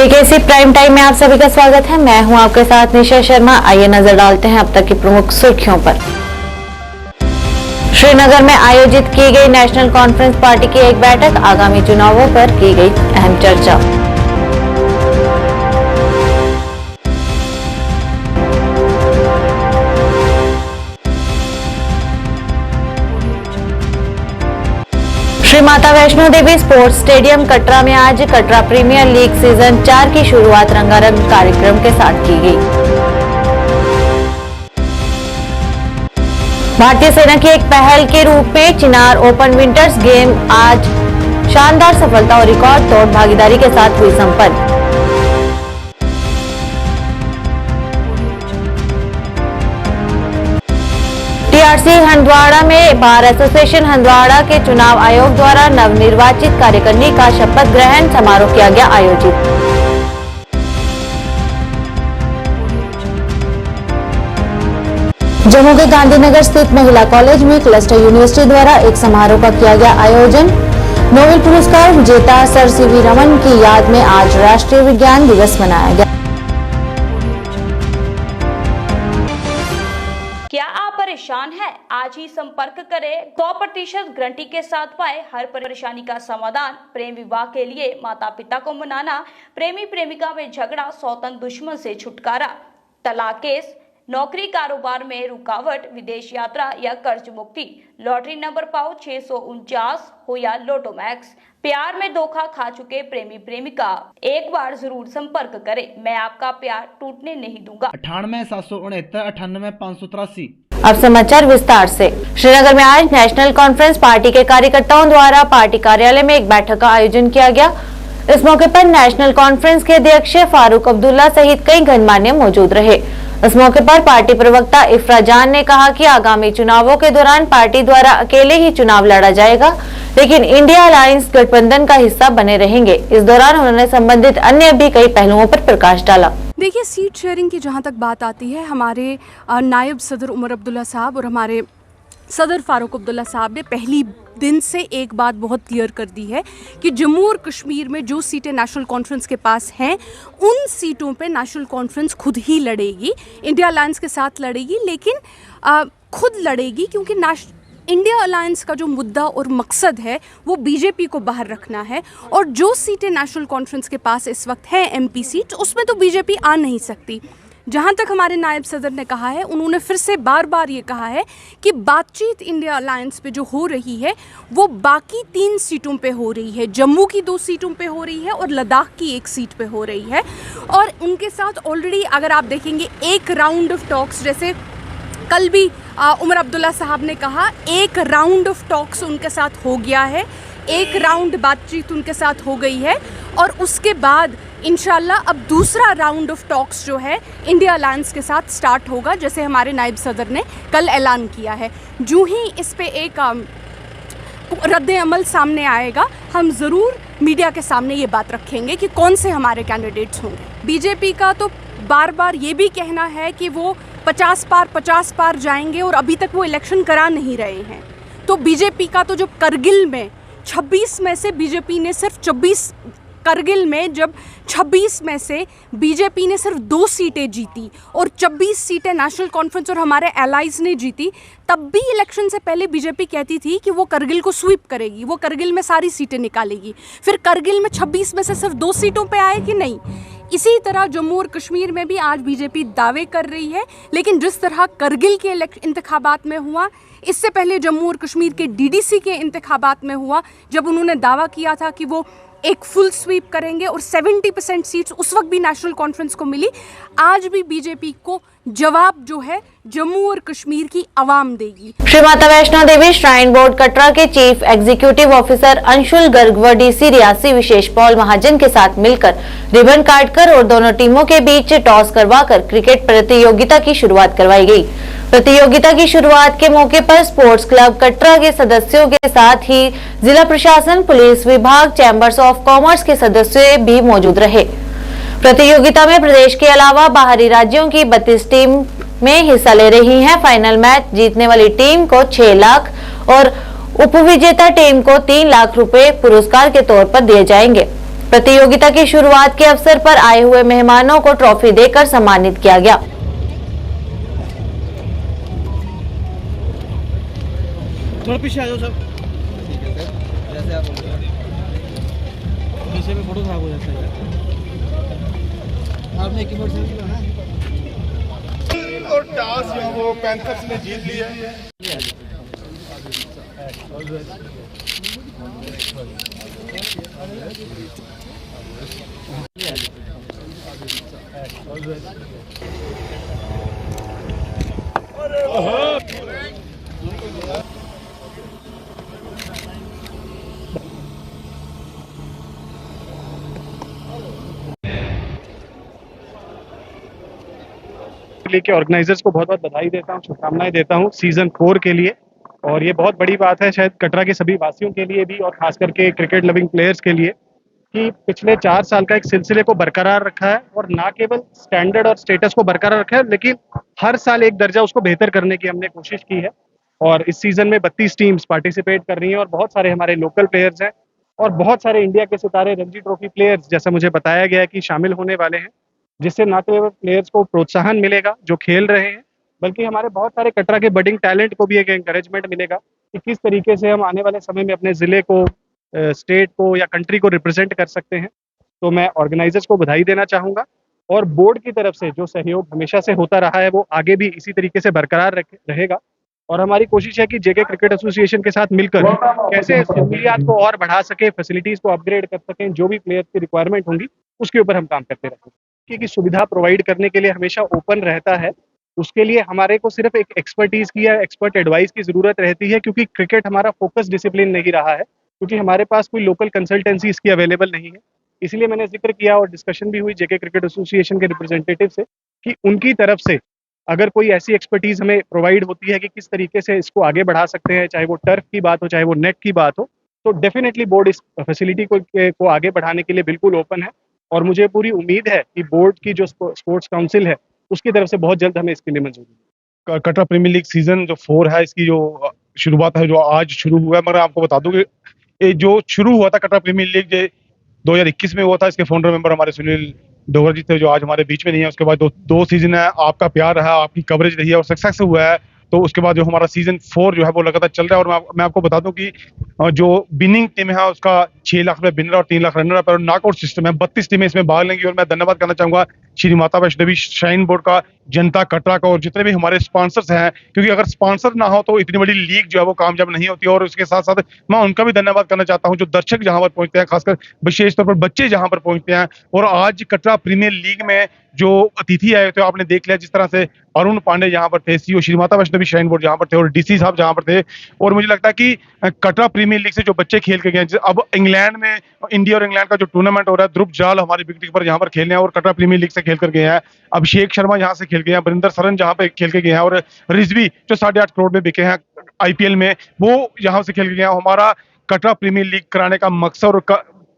JKC prime time में आप सभी का स्वागत है। मैं हूं आपके साथ निशा शर्मा। आइए नजर डालते हैं अब तक की प्रमुख सुर्खियों पर। श्रीनगर में आयोजित की गई नेशनल कॉन्फ्रेंस पार्टी की एक बैठक, आगामी चुनावों पर की गई अहम चर्चा। श्री माता वैष्णो देवी स्पोर्ट्स स्टेडियम कटरा में आज कटरा प्रीमियर लीग सीजन 4 की शुरुआत रंगारंग कार्यक्रम के साथ की गई। भारतीय सेना की एक पहल के रूप में चिनार ओपन विंटर्स गेम आज शानदार सफलता और रिकॉर्ड तोड़ भागीदारी के साथ हुई संपन्न। टीआरसी हंदवाड़ा में बार एसोसिएशन हंदवाड़ा के चुनाव आयोग द्वारा नवनिर्वाचित कार्यकारिणी का शपथ ग्रहण समारोह किया गया आयोजित। जम्मू के गांधीनगर स्थित महिला कॉलेज में क्लस्टर यूनिवर्सिटी द्वारा एक समारोह का किया गया आयोजन। नोबेल पुरस्कार विजेता सर सीवी रमन की याद में आज राष्ट्रीय विज्ञान दिवस मनाया गया। क्या आप परेशान हैं? आज ही संपर्क करें। 100% गारंटी के साथ पाए हर परेशानी का समाधान। प्रेम विवाह के लिए माता पिता को मनाना, प्रेमी प्रेमिका में झगड़ा, सौतन दुश्मन से छुटकारा, तलाक केस, नौकरी कारोबार में रुकावट, विदेश यात्रा या कर्ज मुक्ति, लॉटरी नंबर पाओ 649 हो या लोटो मैक्स, प्यार में धोखा खा चुके प्रेमी प्रेमिका, एक बार जरूर संपर्क करें। मैं आपका प्यार टूटने नहीं दूंगा। 98 769 98 583। अब समाचार विस्तार से। श्रीनगर में आज नेशनल कॉन्फ्रेंस पार्टी के कार्यकर्ताओं द्वारा पार्टी कार्यालय में एक बैठक का आयोजन किया गया। इस मौके पर नेशनल कॉन्फ्रेंस के अध्यक्ष फारूक अब्दुल्ला सहित कई गणमान्य मौजूद रहे। इस मौके पर पार्टी प्रवक्ता इफ्रा जान ने कहा कि आगामी चुनावों के दौरान पार्टी द्वारा अकेले ही चुनाव लड़ा जाएगा, लेकिन इंडिया अलायंस गठबंधन का हिस्सा बने रहेंगे। इस दौरान उन्होंने संबंधित अन्य भी कई पहलुओं पर प्रकाश डाला। देखिए, सीट शेयरिंग की जहाँ तक बात आती है, हमारे नायब सदर उमर अब्दुल्ला साहब और हमारे सदर फारूक अब्दुल्ला साहब ने पहली दिन से एक बात बहुत क्लियर कर दी है कि जम्मू और कश्मीर में जो सीटें नेशनल कॉन्फ्रेंस के पास हैं, उन सीटों पे नेशनल कॉन्फ्रेंस खुद ही लड़ेगी, इंडिया अलायंस के साथ लड़ेगी, लेकिन खुद लड़ेगी क्योंकि इंडिया अलायंस का जो मुद्दा और मकसद है वो बीजेपी को बाहर रखना है। और जो सीटें नेशनल कॉन्फ्रेंस के पास इस वक्त है एमपी सीट, उसमें तो बीजेपी आ नहीं सकती। जहाँ तक हमारे नायब सदर ने कहा है, उन्होंने फिर से बार बार ये कहा है कि बातचीत इंडिया अलायंस पे जो हो रही है वो बाकी 3 सीटों पे हो रही है, जम्मू की 2 सीटों पे हो रही है और लद्दाख की 1 सीट पे हो रही है। और उनके साथ ऑलरेडी अगर आप देखेंगे एक राउंड ऑफ टॉक्स, जैसे कल भी उमर अब्दुल्ला साहब ने कहा, एक राउंड ऑफ टॉक्स उनके साथ हो गया है, एक राउंड बातचीत उनके साथ हो गई है और उसके बाद इंशाल्लाह अब दूसरा राउंड ऑफ टॉक्स जो है इंडिया अलायंस के साथ स्टार्ट होगा, जैसे हमारे नायब सदर ने कल ऐलान किया है। जो ही इस पे एक रद्द अमल सामने आएगा, हम ज़रूर मीडिया के सामने ये बात रखेंगे कि कौन से हमारे कैंडिडेट्स होंगे। बीजेपी का तो बार बार ये भी कहना है कि वो 50 पार जाएंगे और अभी तक वो इलेक्शन करा नहीं रहे हैं। तो बीजेपी का तो जो करगिल में 26 में से बीजेपी ने सिर्फ 24, करगिल में जब 26 में से बीजेपी ने सिर्फ 2 सीटें जीती और 24 सीटें नेशनल कॉन्फ्रेंस और हमारे एलाइज ने जीती, तब भी इलेक्शन से पहले बीजेपी कहती थी कि वो करगिल को स्वीप करेगी, वो करगिल में सारी सीटें निकालेगी। फिर करगिल में 26 में से सिर्फ 2 सीटों पे आए कि नहीं। इसी तरह जम्मू और कश्मीर में भी आज बीजेपी दावे कर रही है, लेकिन जिस तरह करगिल के इंतखाबात में हुआ, इससे पहले जम्मू और कश्मीर के डीडीसी के इंतखाबात में हुआ, जब उन्होंने दावा किया था कि वो एक फुल स्वीप करेंगे और 70% सीट्स उस वक्त भी नेशनल कॉन्फ्रेंस को मिली। आज भी बीजेपी को जवाब जो है जम्मू और कश्मीर की आवाम देगी। श्री माता वैष्णो देवी श्राइन बोर्ड कटरा के chief executive officer Anshul Garg व डीसी रियासी विशेष पॉल महाजन के साथ मिलकर रिबन काटकर और दोनों टीमों के बीच टॉस करवाकर क्रिकेट प्रतियोगिता की शुरुआत करवाई गई। प्रतियोगिता की शुरुआत के मौके पर स्पोर्ट्स क्लब कटरा के सदस्यों के साथ ही जिला प्रशासन, पुलिस विभाग, चैंबर्स ऑफ कॉमर्स के सदस्य भी मौजूद रहे। प्रतियोगिता में प्रदेश के अलावा बाहरी राज्यों की 32 टीम में हिस्सा ले रही हैं। फाइनल मैच जीतने वाली टीम को 6 लाख और उपविजेता टीम को 3 लाख रुपए पुरस्कार के तौर पर दिए जाएंगे। प्रतियोगिता की शुरुआत के अवसर पर आए हुए मेहमानों को ट्रॉफी देकर सम्मानित किया गया। थोड़ा पीछे आ जाओ सब। जैसे आप पीछे में फोटो खराब हो जाता है। आपने कीबोर्ड से किया है और टॉस जो वो पैंथर्स ने जीत ली है। के ऑर्गेनाइजर्स को बहुत बहुत बधाई देता हूँ, शुभकामनाएं देता हूँ सीजन 4 के लिए। और ये बहुत बड़ी बात है शायद कटरा के सभी वासियों के लिए भी, और खास करके क्रिकेट लविंग प्लेयर्स के लिए, कि पिछले 4 साल का एक सिलसिले को बरकरार रखा है और ना केवल स्टैंडर्ड और स्टेटस को बरकरार रखा है, लेकिन हर साल एक दर्जा उसको बेहतर करने की हमने कोशिश की है। और इस सीजन में 32 टीम्स पार्टिसिपेट कर रही हैं और बहुत सारे हमारे लोकल प्लेयर्स हैं और बहुत सारे इंडिया के सितारे रणजी ट्रॉफी प्लेयर्स, जैसा मुझे बताया गया है, कि शामिल होने वाले हैं, जिससे ना केवल प्लेयर्स को प्रोत्साहन मिलेगा जो खेल रहे हैं, बल्कि हमारे बहुत सारे कटरा के बडिंग टैलेंट को भी एक एनकरेजमेंट मिलेगा कि किस तरीके से हम आने वाले समय में अपने ज़िले को, स्टेट को या कंट्री को रिप्रेजेंट कर सकते हैं। तो मैं ऑर्गेनाइजर्स को बधाई देना चाहूँगा और बोर्ड की तरफ से जो सहयोग हमेशा से होता रहा है वो आगे भी इसी तरीके से बरकरार रहेगा। और हमारी कोशिश है कि जेके क्रिकेट एसोसिएशन के साथ मिलकर कैसे सहूलियात को और बढ़ा सके, फैसिलिटीज़ को अपग्रेड कर सकें, जो भी प्लेयर्स की रिक्वायरमेंट होंगी उसके ऊपर हम काम करते रहेंगे। की सुविधा प्रोवाइड करने के लिए हमेशा ओपन रहता है। उसके लिए हमारे को सिर्फ एक एक्सपर्टीज की या एक्सपर्ट एडवाइस की जरूरत रहती है, क्योंकि क्रिकेट हमारा फोकस डिसिप्लिन नहीं रहा है, क्योंकि हमारे पास कोई लोकल कंसल्टेंसी इसकी अवेलेबल नहीं है। इसलिए मैंने जिक्र किया और डिस्कशन भी हुई जेके क्रिकेट एसोसिएशन के रिप्रेजेंटेटिव से कि उनकी तरफ से अगर कोई ऐसी एक्सपर्टीज हमें प्रोवाइड होती है कि किस तरीके से इसको आगे बढ़ा सकते हैं, चाहे वो टर्फ की बात हो, चाहे वो नेट की बात हो, तो डेफिनेटली बोर्ड इस फैसिलिटी को आगे बढ़ाने के लिए बिल्कुल ओपन है। और मुझे पूरी उम्मीद है कि बोर्ड की जो स्पोर्ट्स काउंसिल है उसकी तरफ से बहुत जल्द हमें इसके लिए मंजूरी। कटरा प्रीमियर लीग सीजन जो 4 है, इसकी जो शुरुआत है जो आज शुरू हुआ है, मगर आपको बता दूं कि ये जो शुरू हुआ था कटरा प्रीमियर लीग 2021 में हुआ था। इसके फाउंडर मेंबर हमारे सुनील डोगर जी थे, जो आज हमारे बीच में नहीं है। उसके बाद दो सीजन है, आपका प्यार रहा, आपकी कवरेज रही है और सक्सेस हुआ है। तो उसके बाद जो हमारा सीजन 4 जो है वो लगातार चल रहा है। और मैं आपको बता दूं कि जो विनिंग टीम है उसका 6 लाख रुपए विनर और 3 लाख रनर अप और नॉकआउट सिस्टम है। 32 टीमें इसमें भाग लेंगी। और मैं धन्यवाद करना चाहूंगा श्री माता वैष्णो देवी श्राइन बोर्ड का, जनता कटरा का और जितने भी हमारे स्पॉन्सर्स हैं, क्योंकि अगर स्पॉन्सर ना हो तो इतनी बड़ी लीग जो है वो कामयाब नहीं होती। और उसके साथ साथ मैं उनका भी धन्यवाद करना चाहता हूं जो दर्शक जहां पर पहुंचते हैं, खासकर विशेष तौर पर बच्चे जहां पर पहुंचते हैं। और आज कटरा प्रीमियर लीग में जो अतिथि आए थे आपने देख लिया, जिस तरह से अरुण पांडे यहाँ पर थे, CEO Shri Mata Vaishno Devi shrine board जहाँ पर थे और डीसी साहब जहाँ पर थे। और मुझे लगता है कि कटरा प्रीमियर लीग से जो बच्चे खेल के गए, अब इंग्लैंड में इंडिया और इंग्लैंड का जो टूर्नामेंट हो रहा है, ध्रुव जाल हमारे विकेट कीपर यहाँ पर खेलने हैं और कटरा प्रीमियर लीग से खेल कर गए हैं। अभिषेक शर्मा यहाँ से खेल गए हैं, वरिंदर सरन जहाँ पे खेल के गए हैं और रिजवी जो 8.5 करोड़ में बिके हैं IPL में, वो यहाँ से खेल के गए हैं। हमारा कटरा प्रीमियर लीग कराने का मकसद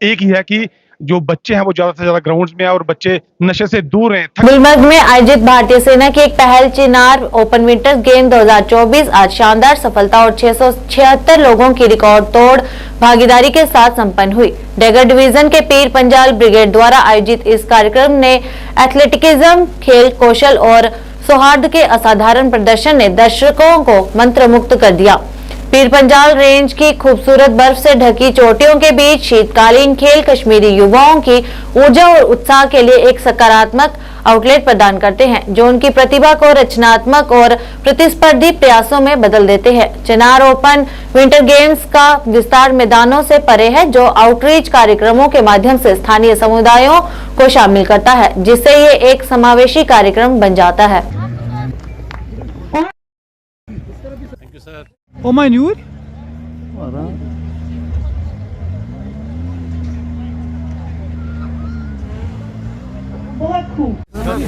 एक ही है कि जो बच्चे हैं वो ज्यादा से ज्यादा ग्राउंड्स में आए और बच्चे नशे से दूर रहें। गुलमर्ग में आयोजित भारतीय सेना की एक पहल चिनार ओपन विंटर्स गेम 2024 आज शानदार सफलता और 676 लोगों की रिकॉर्ड तोड़ भागीदारी के साथ संपन्न हुई। डैगर डिवीजन के पीर पंजाल ब्रिगेड द्वारा आयोजित इस कार्यक्रम ने एथलेटिकिज्म, खेल कौशल और सौहार्द के असाधारण प्रदर्शन ने दर्शकों को मंत्रमुग्ध कर दिया। पीर पंजाल रेंज की खूबसूरत बर्फ से ढकी चोटियों के बीच शीतकालीन खेल कश्मीरी युवाओं की ऊर्जा और उत्साह के लिए एक सकारात्मक आउटलेट प्रदान करते हैं, जो उनकी प्रतिभा को रचनात्मक और प्रतिस्पर्धी प्रयासों में बदल देते हैं। चिनार ओपन विंटर गेम्स का विस्तार मैदानों से परे है, जो आउटरीच कार्यक्रमों के माध्यम से स्थानीय समुदायों को शामिल करता है, जिससे ये एक समावेशी कार्यक्रम बन जाता है। Oh my Nur?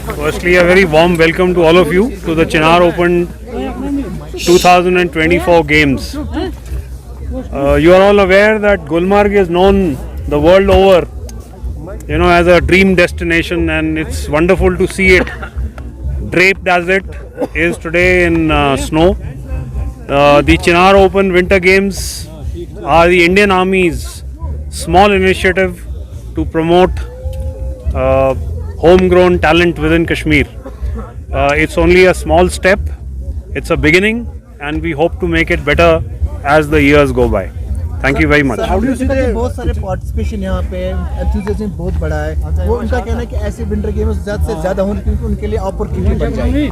Firstly, a very warm welcome to all of you to the Chinar Open 2024 Games. You are all aware that Gulmarg is known the world over, as a dream destination, and it's wonderful to see it draped as it is today in snow. The Chinar Open Winter Games are the Indian Army's small initiative to promote homegrown talent within Kashmir. It's only a small step, it's a beginning, and we hope to make it better as the years go by. Thank you very much. How do you see that बहुत सारे participation यहाँ पे enthusiasm बहुत बड़ा है, वो उनका कहना है कि ऐसे विंटर गेम्स ज़्यादा से ज़्यादा होने क्योंकि उनके लिए अपॉर्चुनिटी बन जाएगी।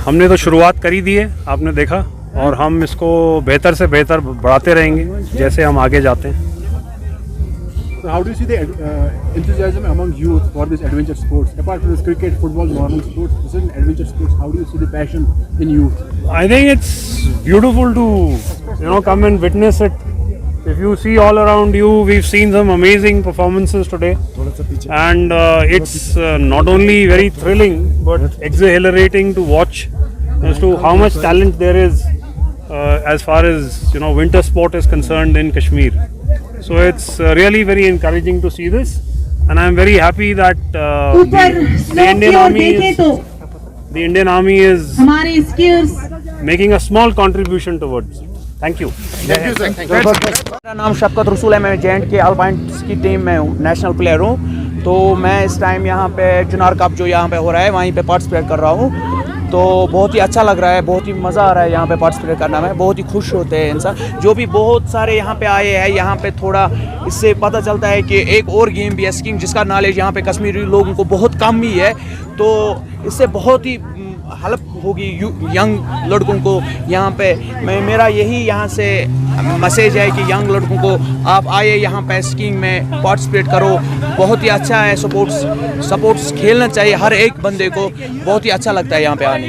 हमने तो शुरुआत करी दी है, आपने देखा, और हम इसको बेहतर से बेहतर बढ़ाते रहेंगे जैसे हम आगे जाते हैं। So how do you see the enthusiasm among youth for this adventure sports? Apart from this cricket, football, normal sports, this is adventure sports. How do you see the passion in youth? I think it's beautiful to come and witness it. If you see all around you, we've seen some amazing performances today, and it's not only very thrilling but exhilarating to watch as to how much talent there is as far as winter sport is concerned in Kashmir. So it's really very encouraging to see this, and I'm very happy that the Indian Army is making a small contribution towards it. Thank you. मेरा नाम शफकत रसूल है, मैं J and के अल्पाइंस की team में हूँ, national player हूँ। तो मैं इस टाइम यहाँ पे चिनार कप जो यहाँ पे हो रहा है वहीं पे पार्टिसिपेट कर रहा हूँ। तो बहुत ही अच्छा लग रहा है, बहुत ही मज़ा आ रहा है यहाँ पे पार्टिसिपेट करना में, बहुत ही खुश होते हैं इंसान। जो भी बहुत सारे यहाँ पे आए हैं, यहाँ पे थोड़ा इससे पता चलता है कि एक और गेम भी है स्कीइंग, जिसका नॉलेज यहाँ पे कश्मीरी लोगों को बहुत कम ही है। तो इससे बहुत ही हेल्प होगी यंग लड़कों को यहाँ पे। मेरा यही यहाँ से मैसेज है कि यंग लड़कों को आप आइए यहाँ पे स्कीइंग में पार्टिसिपेट करो, बहुत ही अच्छा है। सपोर्ट्स खेलना चाहिए हर एक बंदे को, बहुत ही अच्छा लगता है यहाँ पे आने।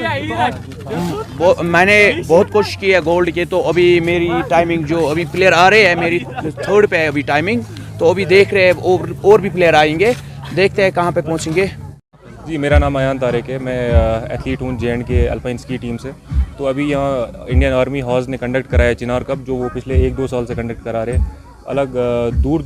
मैंने बहुत कोशिश की है गोल्ड की, तो अभी मेरी टाइमिंग जो अभी प्लेयर आ रहे हैं मेरी 3rd पे है अभी टाइमिंग, तो अभी देख रहे हैं और भी प्लेयर आएंगे, देखते हैं कहाँ पे पहुँचेंगे। जी, मेरा नाम अयान तारिक है, मैं एथलीट हूँ जेएंड के अल्पाइंस की टीम से। तो अभी यहाँ इंडियन आर्मी हाउस ने कंडक्ट कराया चिनार कप, जो वो पिछले 1-2 साल से कंडक्ट करा रहे। अलग दूर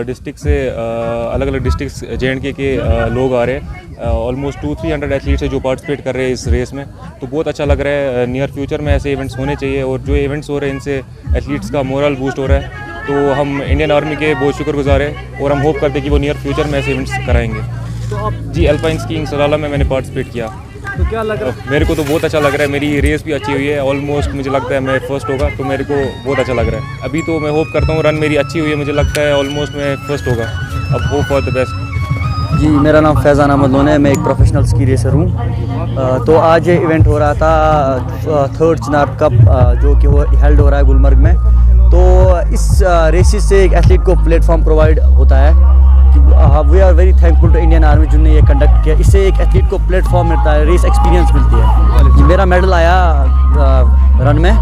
डिस्ट्रिक्ट से अलग अलग डिस्ट्रिक्ट जेएंड के लोग आ रहे हैं। ऑलमोस्ट 200-300 एथलीट्स है जो पार्टिसिपेट कर रहे हैं इस रेस में। तो बहुत अच्छा लग रहा है। नियर फ्यूचर में ऐसे इवेंट्स होने चाहिए, और जो इवेंट्स हो रहे हैं इनसे एथलीट्स का मोरल बूस्ट हो रहा है। तो हम इंडियन आर्मी के बहुत शुक्रगुजार हैं, और हम होप करते हैं कि वो नियर फ्यूचर में ऐसे इवेंट्स कराएंगे। जी, अल्पाइन स्कीइंग सलाला में मैंने पार्टिसिपेट किया। तो क्या लग रहा है? मेरे को तो बहुत अच्छा लग रहा है, मेरी रेस भी अच्छी हुई है, ऑलमोस्ट मुझे लगता है मैं फर्स्ट होगा, तो मेरे को बहुत अच्छा लग रहा है। अभी तो मैं होप करता हूँ रन मेरी अच्छी हुई है, मुझे लगता है ऑलमोस्ट मैं फर्स्ट होगा। अब होप फॉर द बेस्ट। जी, मेरा नाम फैज़ान अहमद लोन है, मैं एक प्रोफेशनल स्की रेसर हूँ। तो आज ये इवेंट हो रहा था 3rd चिनार कप, जो कि हेल्ड हो रहा है गुलमर्ग में। तो इस रेसिस से एक एथलीट को प्लेटफॉर्म प्रोवाइड होता है। We are very thankful to Indian army जिन्होंने ये कंडक्ट किया। इससे एक एथलीट को प्लेटफॉर्म मिलता है, रेस एक्सपीरियंस मिलती है। मेरा मेडल आया रन में,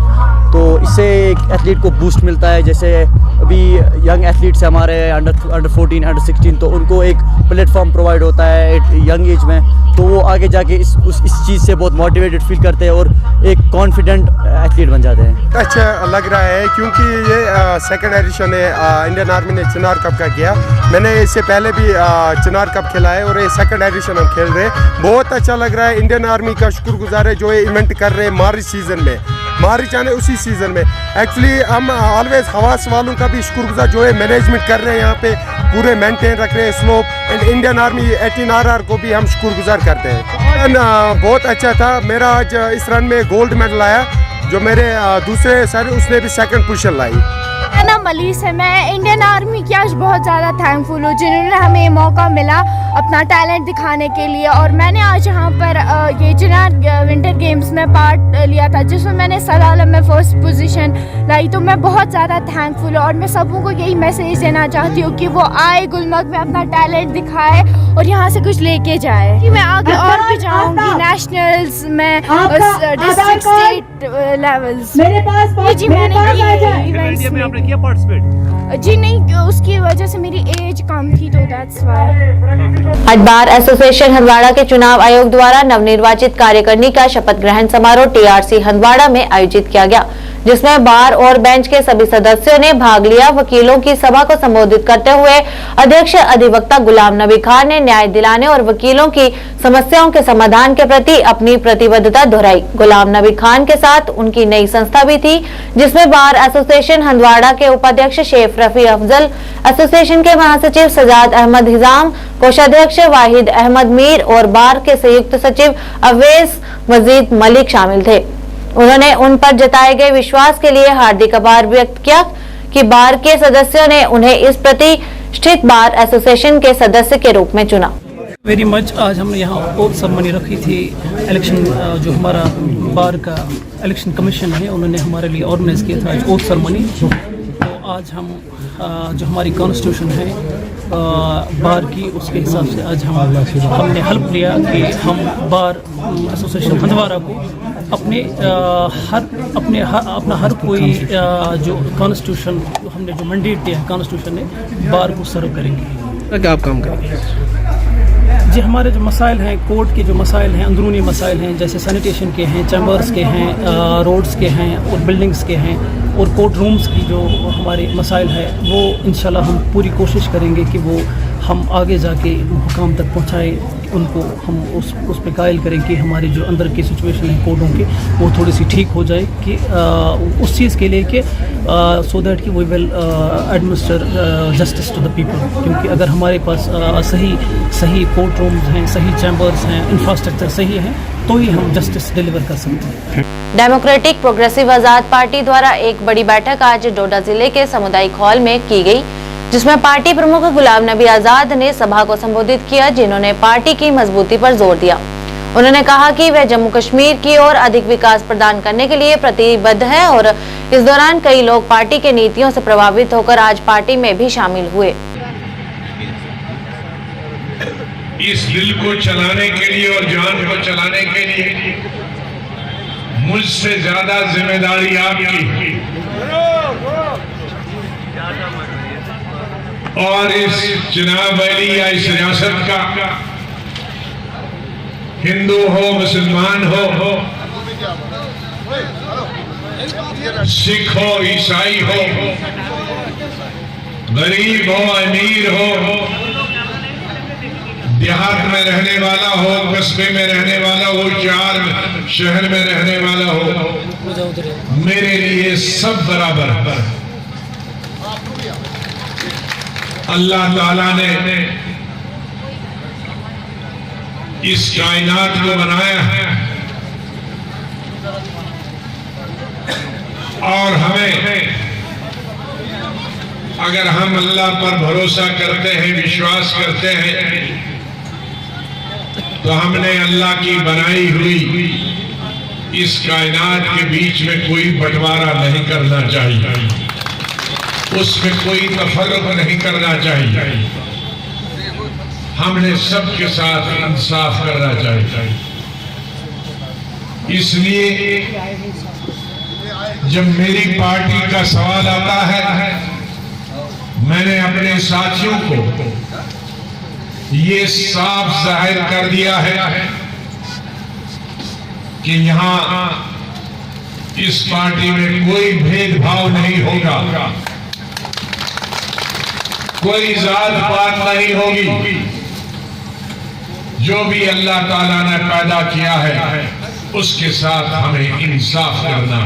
तो इससे एक एथलीट को बूस्ट मिलता है। जैसे अभी यंग एथलीट्स हमारे अंडर 14, अंडर 16, तो उनको एक प्लेटफॉर्म प्रोवाइड होता है यंग एज में, तो वो आगे जाके इस चीज़ से बहुत मोटिवेटेड फील करते हैं और एक कॉन्फिडेंट एथलीट बन जाते हैं। अच्छा लग रहा है क्योंकि ये 2nd एडिशन है इंडियन आर्मी ने चिनार कप का किया। मैंने इससे पहले भी चिनार कप खेला है, और ये 2nd एडिशन हम खेल रहे हैं। बहुत अच्छा लग रहा है। इंडियन आर्मी का शुक्रगुजार है जो ये इवेंट कर रहे हैं मार्च सीज़न में, मार्च आने उसी सीज़न में। एक्चुअली हम ऑलवेज हवास वालों का भी शुक्रगुजार जो है मैनेजमेंट कर रहे हैं, यहाँ पे पूरे मेंटेन रख रहे हैं slope, and Indian army 18RR को भी हम शुक्रगुजार करते हैं। बहुत अच्छा था। मेरा आज इस रन में गोल्ड मेडल आया, जो मेरे दूसरे सर उसने भी 2nd पोजीशन लाई। मेरा नाम मलीस है, मैं इंडियन आर्मी की आज बहुत ज़्यादा थैंकफुल हूँ जिन्होंने हमें ये मौका मिला अपना टैलेंट दिखाने के लिए। और मैंने आज यहाँ पर ये चिनार विंटर गेम्स में पार्ट लिया था, जिसमें मैंने सलाला में 1st पोजीशन लाई। तो मैं बहुत ज़्यादा थैंकफुल हूँ, और मैं सबों को यही मैसेज देना चाहती हूँ कि वो आए गुलमर्ग में, अपना टैलेंट दिखाए और यहाँ से कुछ लेके जाए। कि मैं आगे और भी जाऊँगी नेशनल्स में, डिस्ट्रिक्ट, स्टेट लेवल्स। जी, मैंने किया पार्टिसिपेट? जी नहीं, उसकी वजह से मेरी एज कम थी, तो दैट्स व्हाई। आज बार एसोसिएशन हंदवाड़ा के चुनाव आयोग द्वारा नवनिर्वाचित कार्यकारिणी का शपथ ग्रहण समारोह TRC हंदवाड़ा में आयोजित किया गया, जिसमें बार और बेंच के सभी सदस्यों ने भाग लिया। वकीलों की सभा को संबोधित करते हुए अध्यक्ष अधिवक्ता गुलाम नबी खान ने न्याय दिलाने और वकीलों की समस्याओं के समाधान के प्रति अपनी प्रतिबद्धता दोहराई। गुलाम नबी खान के साथ उनकी नई संस्था भी थी, जिसमें बार एसोसिएशन हंदवाड़ा के उपाध्यक्ष शेख रफी अफजल, एसोसिएशन के महासचिव सजाद अहमद हिजाम, कोषाध्यक्ष वाहिद अहमद मीर और बार के संयुक्त सचिव अवैस मजीद मलिक शामिल थे। उन्होंने उन पर जताए गए विश्वास के लिए हार्दिक आभार व्यक्त किया कि बार के सदस्यों ने उन्हें इस प्रतिष्ठित बार एसोसिएशन के सदस्य के रूप में चुना। Very much. आज हमने यहाँ ओथ सेरेमनी रखी थी। इलेक्शन जो हमारा बार का इलेक्शन कमीशन है, उन्होंने हमारे लिए ऑर्गेनाइज किया था आज ओथ सेरेमनी। तो आज हम जो हमारी कॉन्स्टिट्यूशन है बार की, उसके हिसाब से आज हमने हेल्प लिया कि हम बार एसोसिएशन हंदवाड़ा को अपना हर कोई जो कॉन्स्टिट्यूशन हमने जो मैंडेट दिया है कॉन्स्टिट्यूशन ने, बार को सर्व करेंगे। क्या आप काम करेंगे? जी, हमारे जो मसाइल हैं, कोर्ट के जो मसाइल हैं, अंदरूनी मसाइल हैं, जैसे सैनिटेशन के हैं, चैम्बर्स के हैं, रोड्स के हैं और बिल्डिंग्स के हैं और कोर्ट रूम्स की जो हमारे मसाइल है, वो इंशाल्लाह हम पूरी कोशिश करेंगे कि वो हम आगे जाके हुकाम तक पहुँचाएँ। उनको हम उस पे कायल करें कि हमारी जो अंदर की सिचुएशन है कोर्टों की, वो थोड़ी सी ठीक हो जाए कि उस चीज़ के लिए कि सो दैट कि we will administer justice to the people. क्योंकि अगर हमारे पास सही कोर्ट रूम्स हैं, सही चैम्बर्स हैं, इंफ्रास्ट्रक्चर सही है, तो ही हम जस्टिस डिलीवर कर सकते हैं। डेमोक्रेटिक प्रोग्रेसिव आजाद पार्टी द्वारा एक बड़ी बैठक आज डोडा जिले के सामुदायिक हॉल में की गई, जिसमें पार्टी प्रमुख गुलाम नबी आजाद ने सभा को संबोधित किया, जिन्होंने पार्टी की मजबूती पर जोर दिया। उन्होंने कहा कि वह जम्मू कश्मीर की ओर अधिक विकास प्रदान करने के लिए प्रतिबद्ध है और इस दौरान कई लोग पार्टी के नीतियों से प्रभावित होकर आज पार्टी में भी शामिल हुए। इस दिल को चलाने के लिए और जान को चलाने के लिए मुझसे ज्यादा जिम्मेदारी आपकी, और इस चुनाव वैली या इस रियासत का हिंदू हो, मुसलमान हो, सिख हो, ईसाई हो, गरीब हो, अमीर हो, देहात में रहने वाला हो, कस्बे में रहने वाला हो, शहर में रहने वाला हो, मेरे लिए सब बराबर। अल्लाह ताला ने इस कायनात को बनाया है और हमें, अगर हम अल्लाह पर भरोसा करते हैं, विश्वास करते हैं, तो हमने अल्लाह की बनाई हुई इस कायनात के बीच में कोई बंटवारा नहीं करना चाहिए, उसमें कोई तफर्रुक नहीं करना चाहिए। हमने सबके साथ इंसाफ करना चाहिए। इसलिए जब मेरी पार्टी का सवाल आता है, मैंने अपने साथियों को ये साफ जाहिर कर दिया है कि यहां इस पार्टी में कोई भेदभाव नहीं होगा, कोई जात पात नहीं होगी। जो भी अल्लाह ताला ने पैदा किया है उसके साथ हमें इंसाफ करना।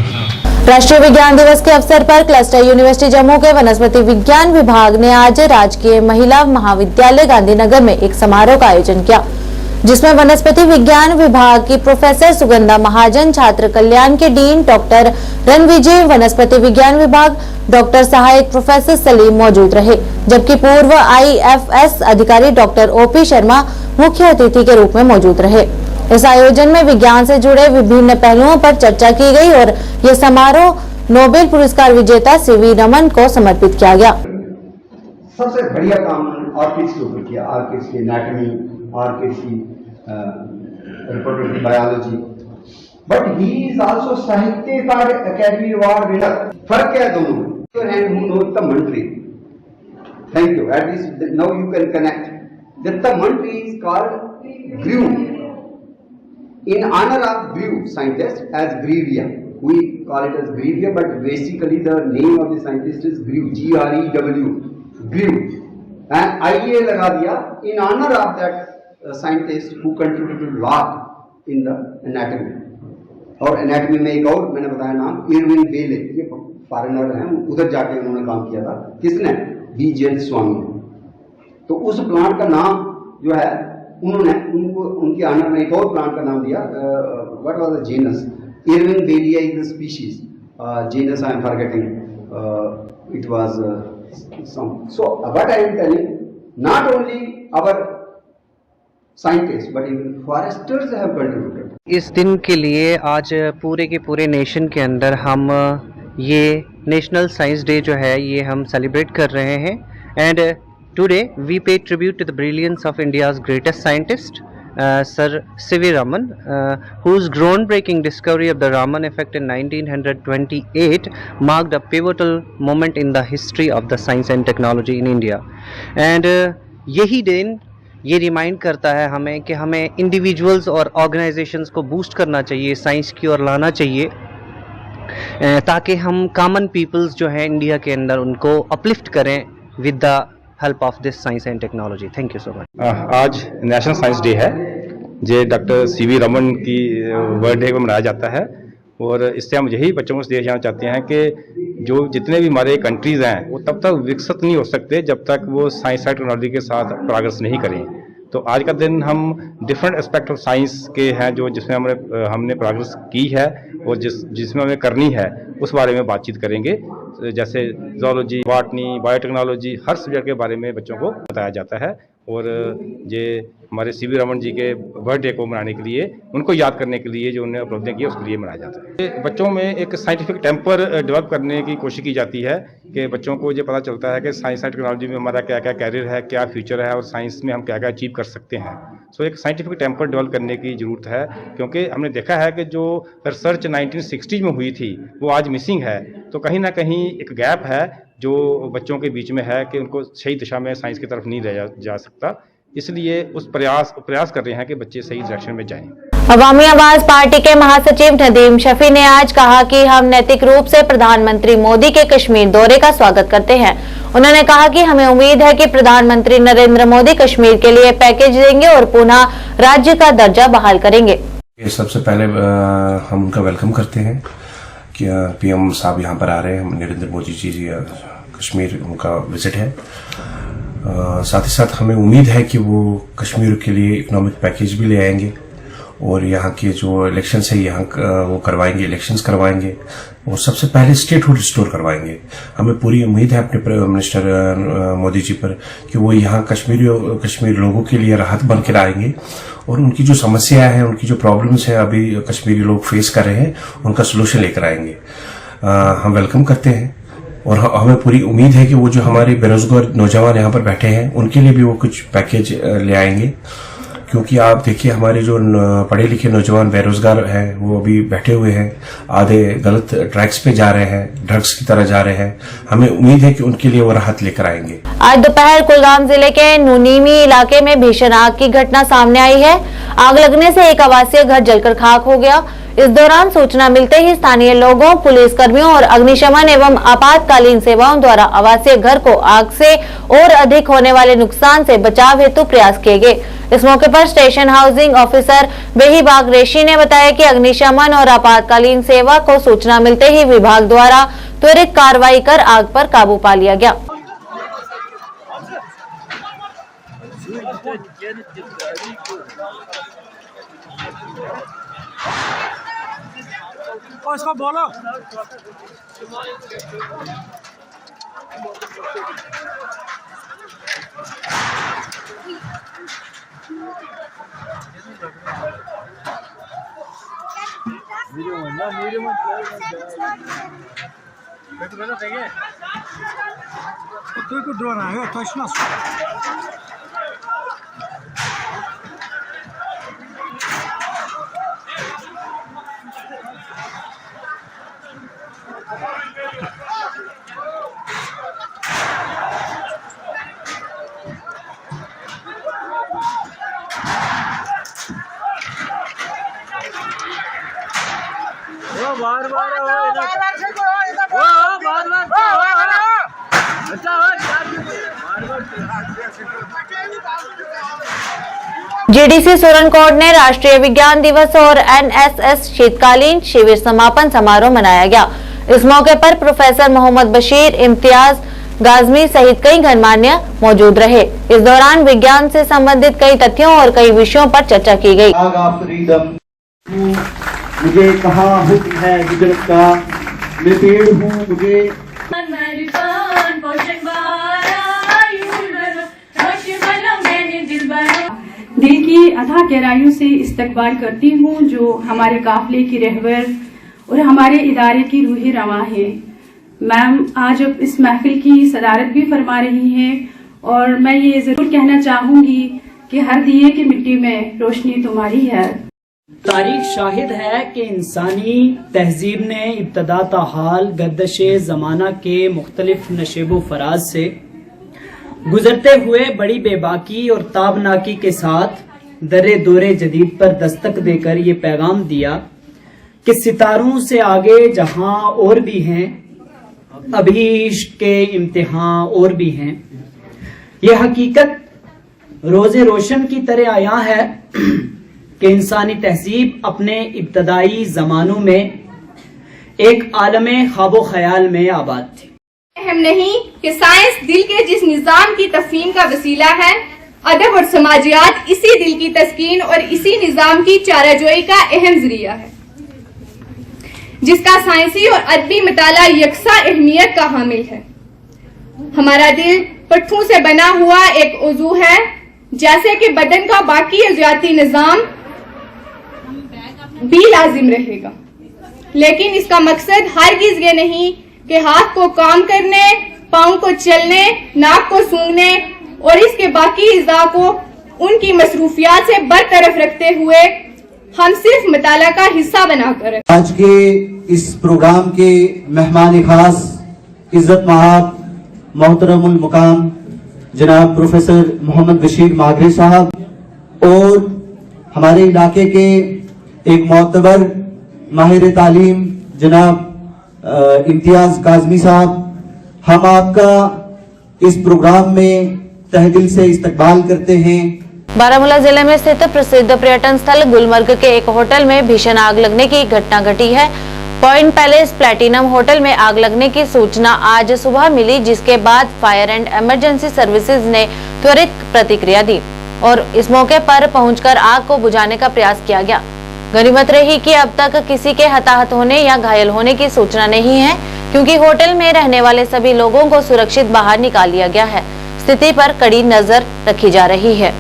राष्ट्रीय विज्ञान दिवस के अवसर पर क्लस्टर यूनिवर्सिटी जम्मू के वनस्पति विज्ञान विभाग ने आज राजकीय महिला महाविद्यालय गांधीनगर में एक समारोह का आयोजन किया, जिसमें वनस्पति विज्ञान विभाग की प्रोफेसर सुगंधा महाजन, छात्र कल्याण के डीन डॉक्टर रणविजय, वनस्पति विज्ञान विभाग डॉक्टर सहायक प्रोफेसर सलीम मौजूद रहे, जबकि पूर्व IFS अधिकारी डॉक्टर OP शर्मा मुख्य अतिथि के रूप में मौजूद रहे। इस आयोजन में विज्ञान से जुड़े विभिन्न पहलुओं पर चर्चा की गई और यह समारोह नोबेल पुरस्कार विजेता CV रमन को समर्पित किया गया। सबसे बढ़िया काम ऑर्किड्स के ऊपर किया, ऑर्किड्स की एनाटॉमी, ऑर्किड्स की reproductive biology, but he is also साहित्यकार अकेडमी अवार्ड विनर। फर्क क्या है दोनों में? And who knows the mantri, thank you, at least now you can connect that the mantri is called Grieve in honor of Grew scientist as Grevia, who call it as Greav here, but basically the name of the scientist is Grew, G-R-E-W, Grew. And IA लगा दिया in honor of that scientist who contributed a lot in the anatomy. और anatomy में एक और मैंने बताया नाम Irwin बेले, ये फॉरेनर हैं, उधर जाके उन्होंने काम किया था। किसने? बी जेल स्वामी ने। तो उस प्लांट का नाम जो है उन्होंने उनको उनके ऑनर में एक और प्लांट का नाम दिया। What was the genus? Irwin bellia is the species, genus I am forgetting, it was some. So what I am telling, not only our scientist but even foresters have contributed. इस दिन के लिए आज पूरे के पूरे नेशन के अंदर हम ये नेशनल साइंस डे जो है ये हम सेलिब्रेट कर रहे हैं। And today we pay tribute to the brilliance of India's greatest scientist sir C V Raman, whose groundbreaking discovery of the Raman effect in 1928 marked a pivotal moment in the history of the science and technology in India. And यही दिन ये remind करता है हमें कि हमें individuals और organisations को बूस्ट करना चाहिए, साइंस की ओर लाना चाहिए, ताकि हम कॉमन पीपल्स जो हैं इंडिया के अंदर उनको अपलिफ्ट करें with the help of this science and technology. Thank you so much. आज नेशनल साइंस डे है, जो डॉक्टर सीवी रमन की बर्थडे को मनाया जाता है। और इससे हम यही बच्चों को संदेश देना चाहते हैं कि जो जितने भी हमारे कंट्रीज़ हैं वो तब तक विकसित नहीं हो सकते जब तक वो साइंस एंड टेक्नोलॉजी के साथ प्रोग्रेस नहीं करें। तो आज का दिन हम डिफरेंट एस्पेक्ट ऑफ साइंस के हैं जो जिसमें हमने प्रोग्रेस की है और जिसमें हमें करनी है उस बारे में बातचीत करेंगे। जैसे ज़ूलॉजी, बॉटनी, बायोटेक्नोलॉजी, हर सब्जेक्ट के बारे में बच्चों को बताया जाता है। और ये हमारे सीवी रमन जी के बर्थडे को मनाने के लिए, उनको याद करने के लिए जो उन्होंने उपलब्धियाँ की उसके लिए मनाया जाता है। बच्चों में एक साइंटिफिक टेम्पर डेवलप करने की कोशिश की जाती है कि बच्चों को ये पता चलता है कि साइंस एंड टेक्नोलॉजी में हमारा क्या क्या कैरियर है, क्या फ्यूचर है और साइंस में हम क्या क्या अचीव कर सकते हैं। सो एक साइंटिफिक टेम्पर डेवलप करने की ज़रूरत है, क्योंकि हमने देखा है कि जो रिसर्च 1960 में हुई थी वो आज मिसिंग है। तो कहीं ना कहीं एक गैप है जो बच्चों के बीच में है कि उनको सही दिशा में साइंस की तरफ नहीं ले जा सकता। इसलिए उस प्रयास कर रहे हैं कि बच्चे सही डायरेक्शन में जाएं। अवामी आवाज पार्टी के महासचिव नदीम शफी ने आज कहा कि हम नैतिक रूप से प्रधानमंत्री मोदी के कश्मीर दौरे का स्वागत करते हैं। उन्होंने कहा कि हमें उम्मीद है कि प्रधानमंत्री नरेंद्र मोदी कश्मीर के लिए पैकेज देंगे और पुनः राज्य का दर्जा बहाल करेंगे। सबसे पहले हम उनका वेलकम करते हैं कि पीएम साहब यहाँ पर आ रहे हैं। नरेंद्र मोदी जी कश्मीर उनका विजिट है। साथ ही साथ हमें उम्मीद है कि वो कश्मीर के लिए इकोनॉमिक पैकेज भी ले आएंगे और यहाँ के जो इलेक्शंस है यहाँ वो करवाएंगे, इलेक्शंस करवाएंगे और सबसे पहले स्टेटहुड रिस्टोर करवाएंगे। हमें पूरी उम्मीद है अपने प्राइम मिनिस्टर मोदी जी पर कि वो यहाँ कश्मीर लोगों के लिए राहत बन के लाएंगे और उनकी जो समस्या है, उनकी जो प्रॉब्लम्स है अभी कश्मीरी लोग फेस कर रहे हैं, उनका सोल्यूशन लेकर आएंगे। हम वेलकम करते हैं और हमें पूरी उम्मीद है कि वो जो हमारे बेरोजगार नौजवान यहाँ पर बैठे हैं उनके लिए भी वो कुछ पैकेज ले आएंगे, क्योंकि आप देखिए हमारे जो पढ़े लिखे नौजवान बेरोजगार हैं वो अभी बैठे हुए हैं, आधे गलत ट्रैक्स पे जा रहे हैं, ड्रग्स की तरह जा रहे हैं। हमें उम्मीद है कि उनके लिए वो राहत लेकर आएंगे। आज दोपहर कुलगाम जिले के नूनीमी इलाके में भीषण आग की घटना सामने आई है। आग लगने से एक आवासीय घर जलकर खाक हो गया। इस दौरान सूचना मिलते ही स्थानीय लोगों, पुलिस कर्मियों और अग्निशमन एवं आपातकालीन सेवाओं द्वारा आवासीय घर को आग से और अधिक होने वाले नुकसान से बचाव हेतु प्रयास किए गए। इस मौके पर स्टेशन हाउसिंग ऑफिसर बेहीबाग रेशी ने बताया कि अग्निशमन और आपातकालीन सेवा को सूचना मिलते ही विभाग द्वारा त्वरित कार्रवाई कर आग पर काबू पा लिया गया। इसको बोलो। Только дрона, точно. बार बार जीडीसी सुरनकोट ने राष्ट्रीय विज्ञान दिवस और एनएसएस शीतकालीन शिविर समापन समारोह मनाया गया। इस मौके पर प्रोफेसर मोहम्मद बशीर, इम्तियाज गाजमी सहित कई गणमान्य मौजूद रहे। इस दौरान विज्ञान से संबंधित कई तथ्यों और कई विषयों पर चर्चा की गई। मुझे कहाँ हुक्म है गुजरत का, मैं पेड़ हूँ मुझे दिल की अथाह गहराइयों से इस्तकबाल करती हूँ जो हमारे काफिले की रहबर और हमारे इदारे की रूही रवा है। मैम आज अब इस महफिल की सदारत भी फरमा रही हैं और मैं ये जरूर कहना चाहूँगी कि हर दिए की मिट्टी में रोशनी तुम्हारी है। तारीख शाहिद है कि इंसानी तहजीब ने इब्तदा ता हाल गर्दश ज़माना के मुख्तलिफ नशेबो फराज से गुजरते हुए बड़ी बेबाकी और ताबनाकी के साथ दरे दौरे जदीद पर दस्तक देकर ये पैगाम दिया कि सितारों से आगे जहां और भी हैं, अभी इश्क के इम्तिहान और भी हैं। ये हकीकत रोज़े रोशन की तरह आया है कि इंसानी तहजीब अपने इब्तदाई ज़मानों में एक आलमे ख्वाबो ख्याल में आबाद थी। अहम नहीं कि साइंस दिल के जिस निज़ाम की तफहीम का वसीला है, अदब और समाजियात इसी दिल की तस्कीन और इसी निज़ाम की चाराजोई का अहम जरिया है, जिसका साइंसी और अदबी मताला यकसा अहमियत का हामिल है। हमारा दिल पट्ठों से बना हुआ एक उज़ू है, जैसे कि बदन का बाकी अज़ियाती निज़ाम भी लाजिम रहेगा, लेकिन इसका मकसद हरगिज़ ये नहीं कि हाथ को काम करने, पाँव को चलने, नाक को सूंघने और इसके बाकी इज़ा को उनकी मसरूफियात से बरतरफ रखते हुए हम सिर्फ मताला का हिस्सा बनाकर है। आज के इस प्रोग्राम के मेहमान खास इज्जत महाब मोहतरमुल मुकाम जनाब प्रोफेसर मोहम्मद बशीर मागरे साहब और हमारे इलाके के एक मोतबर माहिर तालीम जनाब इम्तियाज काजमी साहब, हम आपका इस प्रोग्राम में तहे दिल से इस्तकबाल करते हैं। बारामूला जिले में स्थित प्रसिद्ध पर्यटन स्थल गुलमर्ग के एक होटल में भीषण आग लगने की घटना घटी है। पॉइंट पैलेस प्लैटिनम होटल में आग लगने की सूचना आज सुबह मिली, जिसके बाद फायर एंड इमरजेंसी सर्विसेज ने त्वरित प्रतिक्रिया दी और इस मौके पर पहुंचकर आग को बुझाने का प्रयास किया गया। गनीमत रही कि अब तक किसी के हताहत होने या घायल होने की सूचना नहीं है, क्योंकि होटल में रहने वाले सभी लोगों को सुरक्षित बाहर निकाल लिया गया है। स्थिति पर कड़ी नजर रखी जा रही है।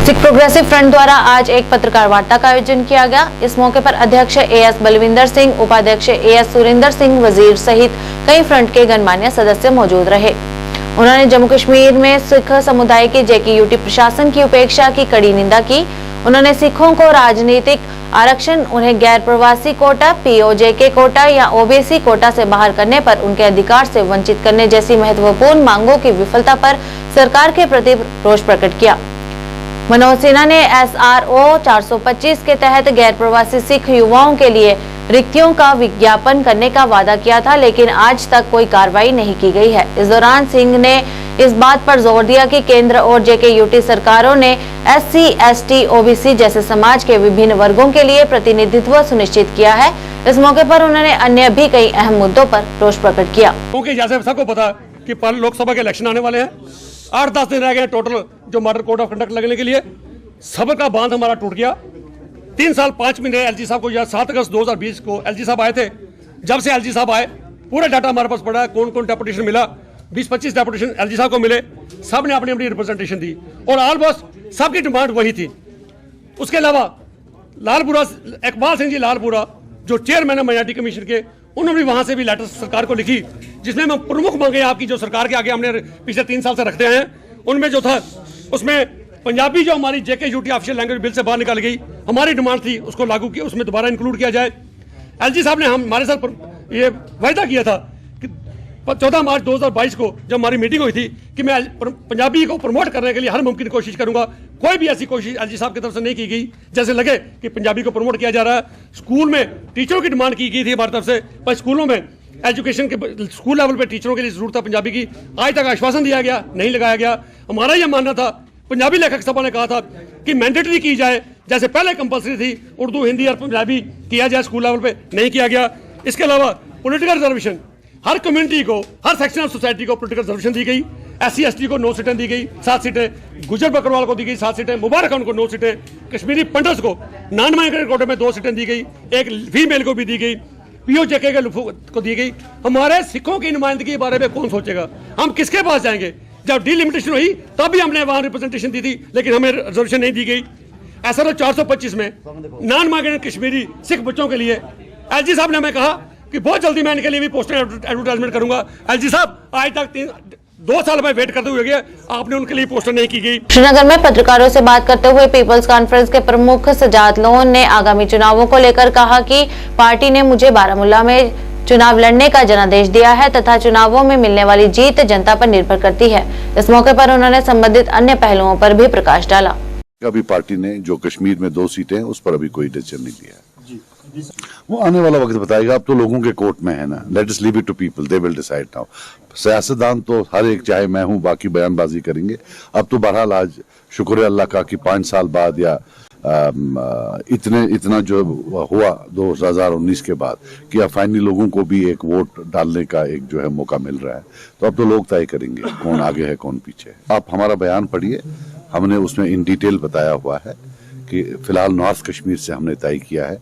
सिख प्रोग्रेसिव फ्रंट द्वारा आज एक पत्रकार वार्ता का आयोजन किया गया। इस मौके पर अध्यक्ष एएस बलविंदर सिंह, उपाध्यक्ष एएस सुरेंद्र सिंह वजीर सहित कई फ्रंट के गणमान्य सदस्य मौजूद रहे। उन्होंने जम्मू कश्मीर में सिख समुदाय के जेकेयूटी प्रशासन की उपेक्षा की कड़ी निंदा की। उन्होंने सिखों को राजनीतिक आरक्षण, उन्हें गैर प्रवासी कोटा, पीओजेके कोटा या ओबीसी कोटा से बाहर करने पर उनके अधिकार से वंचित करने जैसी महत्वपूर्ण मांगों की विफलता पर सरकार के प्रति रोष प्रकट किया। मनोज सिन्हा ने SRO 425 के तहत गैर प्रवासी सिख युवाओं के लिए रिक्तियों का विज्ञापन करने का वादा किया था, लेकिन आज तक कोई कार्रवाई नहीं की गई है। इस दौरान सिंह ने इस बात पर जोर दिया कि केंद्र और जेकेयूटी सरकारों ने SC, ST, OBC जैसे समाज के विभिन्न वर्गों के लिए प्रतिनिधित्व सुनिश्चित किया है। इस मौके पर उन्होंने अन्य भी कई अहम मुद्दों पर रोष प्रकट किया। क्योंकि जैसे सबको पता कि लोकसभा के इलेक्शन आने वाले हैं, 8-10 दिन रह गए टोटल जो मॉडल कोड ऑफ कंडक्ट लगने के लिए। सबर का बांध हमारा टूट गया। 3 साल 5 महीने LG साहब को, या 7 अगस्त 2020 को LG साहब आए थे। जब से LG साहब आए पूरा डाटा हमारे पास पड़ा है, कौन कौन डेपुटेशन मिला। 20-25 डेपुटेशन LG साहब को मिले, सब ने अपनी अपनी रिप्रेजेंटेशन दी और ऑलमोस्ट सबकी डिमांड वही थी। उसके अलावा लालपुरा इकबाल सिंह जी लालपुरा जो चेयरमैन है माइनॉरिटी कमीशन के, उन्होंने भी वहां से भी लेटर सरकार को लिखी, जिसमें हम प्रमुख मांगे आपकी जो सरकार के आगे हमने पिछले 3 साल से रखते हैं। उनमें जो था उसमें पंजाबी जो हमारी JKUT ऑफिशियल लैंग्वेज बिल से बाहर निकल गई, हमारी डिमांड थी उसको लागू किया, उसमें दोबारा इंक्लूड किया जाए। LG साहब ने हमारे साथ ये वायदा किया था कि 14 मार्च 2022 को जब हमारी मीटिंग हुई थी कि मैं पंजाबी को प्रमोट करने के लिए हर मुमकिन कोशिश करूंगा। कोई भी ऐसी कोशिश LG साहब की तरफ से नहीं की गई जैसे लगे कि पंजाबी को प्रमोट किया जा रहा है। स्कूल में टीचरों की डिमांड की गई थी हमारी तरफ से, पर स्कूलों में एजुकेशन के स्कूल लेवल पे टीचरों के लिए जरूरत है पंजाबी की, आज तक आश्वासन दिया गया नहीं लगाया गया। हमारा यह मानना था, पंजाबी लेखक सभा ने कहा था कि मैंडेटरी की जाए, जैसे पहले कंपलसरी थी उर्दू हिंदी और पंजाबी किया जाए स्कूल लेवल पे, नहीं किया गया। इसके अलावा पॉलिटिकल रिजर्वेशन, हर कम्युनिटी को, हर सेक्शन ऑफ सोसाइटी को पॉलिटिकल रिजर्वेशन दी गई। SC ST को 9 सीटें दी गई, 7 सीटें, गुजर बकरवाल को दी गई 7 सीटें, मुबारक खान को 9 सीटें, कश्मीरी पंडित्स को नॉन माइग्रेटेड कोटे में 2 सीटें दी गई, एक फीमेल को भी दी गई, POJK को दी गई। हमारे सिखों की नुमाइंदगी के बारे में कौन सोचेगा? हम किसके पास जाएंगे? जब डिलिमिटेशन हुई तब भी हमने वहां रिप्रेजेंटेशन दी थी, लेकिन हमें रिजर्वेशन नहीं दी गई। SRO 425 में नॉन माइग्रेटेड कश्मीरी सिख बच्चों के लिए LG साहब ने हमें कहा कि बहुत जल्दी मैं इनके लिए भी पोस्टर एडवर्टाइजमेंट करूंगा। LG साहब आज तक 2 साल में वेट करते हुए गए, आपने उनके लिए पोस्टर नहीं की गई। श्रीनगर में पत्रकारों से बात करते हुए पीपल्स कॉन्फ्रेंस के प्रमुख सजाद लोन ने आगामी चुनावों को लेकर कहा कि पार्टी ने मुझे बारामूला में चुनाव लड़ने का जनादेश दिया है तथा चुनावों में मिलने वाली जीत जनता पर निर्भर करती है। इस मौके पर उन्होंने संबंधित अन्य पहलुओं पर भी प्रकाश डाला। अभी पार्टी ने जो कश्मीर में 2 सीटें हैं उस पर अभी कोई डिसीजन नहीं लिया है, वो आने वाला वक्त बताएगा। अब तो लोगों के कोर्ट में है ना, let us leave it to people, they will decide now. सियासतदान तो हर एक, चाहे मैं हूं, बाकी बयानबाजी करेंगे। अब तो बहरहाल आज शुक्र है अल्लाह का कि 5 साल बाद या इतना जो हुआ 2019 के बाद कि अब फाइनली लोगों को भी एक वोट डालने का एक जो है मौका मिल रहा है, तो अब तो लोग तय करेंगे कौन आगे है कौन पीछे है। आप हमारा बयान पढ़िए, हमने उसमें इन डिटेल बताया हुआ है कि फिलहाल नॉर्थ कश्मीर से हमने तय किया है,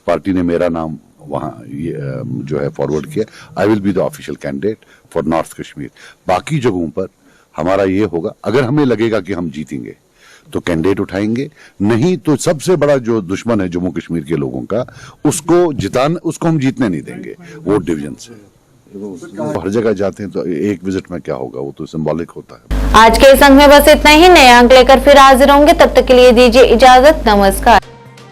पार्टी ने मेरा नाम वहाँ जो है फॉरवर्ड किया। I will be the official candidate for north Kashmir. बाकी जगहों पर हमारा ये होगा, अगर हमें लगेगा कि हम जीतेंगे तो कैंडिडेट उठाएंगे, नहीं तो सबसे बड़ा जो दुश्मन है जम्मू कश्मीर के लोगों का, उसको हम जीतने नहीं देंगे वोट डिवीजन से। हर जगह जाते हैं तो एक विजिट में क्या होगा, वो तो सिंबॉलिक होता है। आज के इस अंक में बस इतना ही। नए अंक लेकर फिर हाजिर होंगे, तब तक के लिए दीजिए इजाजत, नमस्कार।